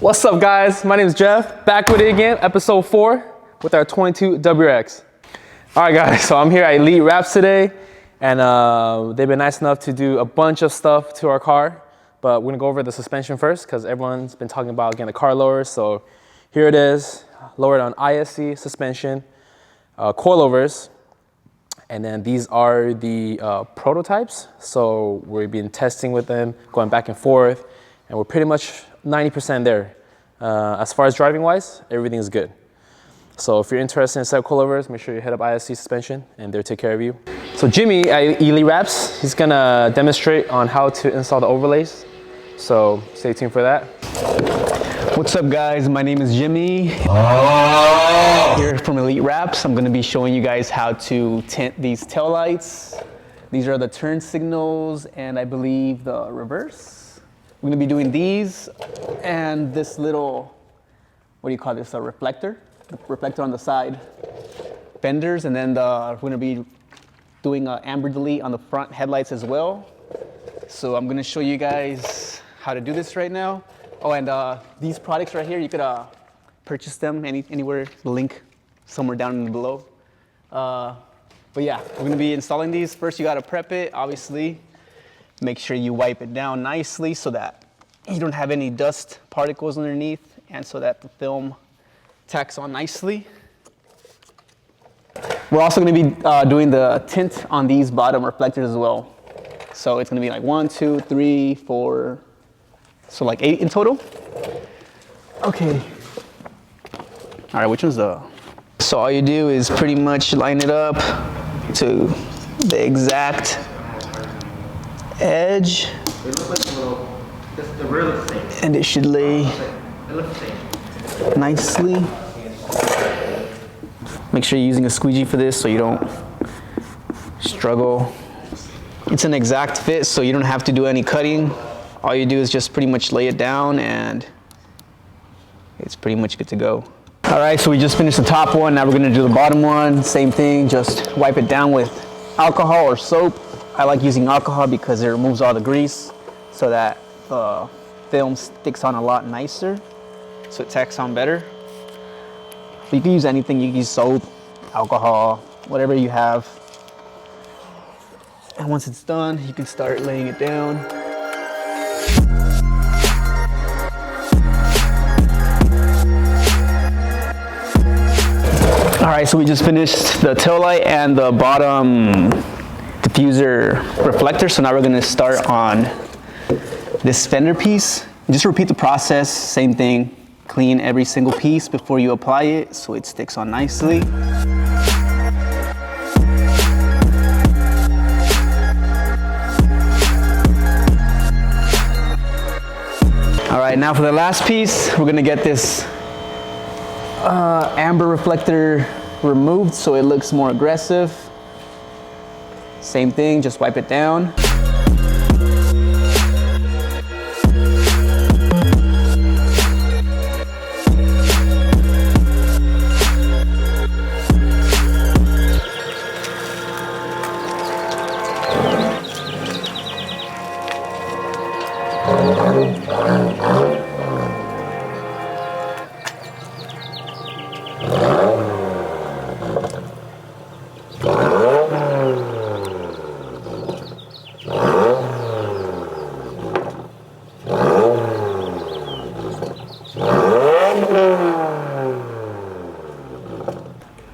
What's up guys, my name is Jeff, back with it again, episode 4 with our 22 WRX. All right guys, so I'm here at Elite Wraps today and they've been nice enough to do a bunch of stuff to our car, but we're gonna go over the suspension first because everyone's been talking about getting the car lowered. So here it is, lowered on ISC suspension, coilovers, and then these are the prototypes. So we've been testing with them, going back and forth, and we're pretty much 90% there. As far as driving wise, everything is good. So if you're interested in set coilovers, make sure you head up ISC suspension and they'll take care of you. So Jimmy at Elite Wraps, he's gonna demonstrate on how to install the overlays. So stay tuned for that. What's up guys, my name is Jimmy. Here from Elite Wraps, I'm gonna be showing you guys how to tint these tail lights. These are the turn signals and I believe the reverse. We're gonna be doing these and this little, what do you call this, a reflector? The reflector on the side, fenders, and then we're gonna be doing amber delete on the front headlights as well. So I'm gonna show you guys how to do this right now. Oh, and these products right here, you could purchase them anywhere, the link somewhere down below. But yeah, we're gonna be installing these. First, you gotta prep it, obviously. Make sure you wipe it down nicely so that you don't have any dust particles underneath and so that the film tacks on nicely. We're also gonna be doing the tint on these bottom reflectors as well. So it's gonna be like 1, 2, 3, 4, so like 8 in total. Okay. All right, which one's the? So all you do is pretty much line it up to the exact edge. It looks like a little, just the real estate. And it should lay It looks the same. nicely. Make sure you're using a squeegee for this so you don't struggle. It's an exact fit, so you don't have to do any cutting. All you do is just pretty much lay it down and it's pretty much good to go. All right, so we just finished the top one. Now we're gonna do the bottom one. Same thing, just wipe it down with alcohol or soap. I like using alcohol because it removes all the grease so that the film sticks on a lot nicer, so it tacks on better. You can use anything, you can use soap, alcohol, whatever you have. And once it's done, you can start laying it down. All right, so we just finished the tail light and the bottom diffuser reflector. So now we're gonna start on this fender piece. Just repeat the process, same thing. Clean every single piece before you apply it so it sticks on nicely. All right, now for the last piece, we're gonna get this amber reflector removed so it looks more aggressive. Same thing, just wipe it down.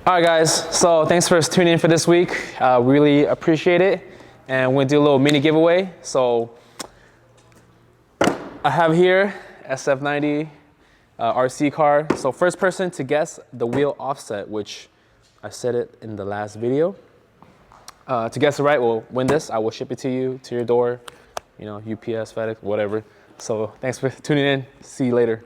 All right guys, so thanks for tuning in for this week. Really appreciate it. And we're gonna do a little mini giveaway. So I have here SF90 RC car. So first person to guess the wheel offset, which I said it in the last video. To guess it right will win this. I will ship it to you, to your door, you know, UPS, FedEx, whatever. So thanks for tuning in. See you later.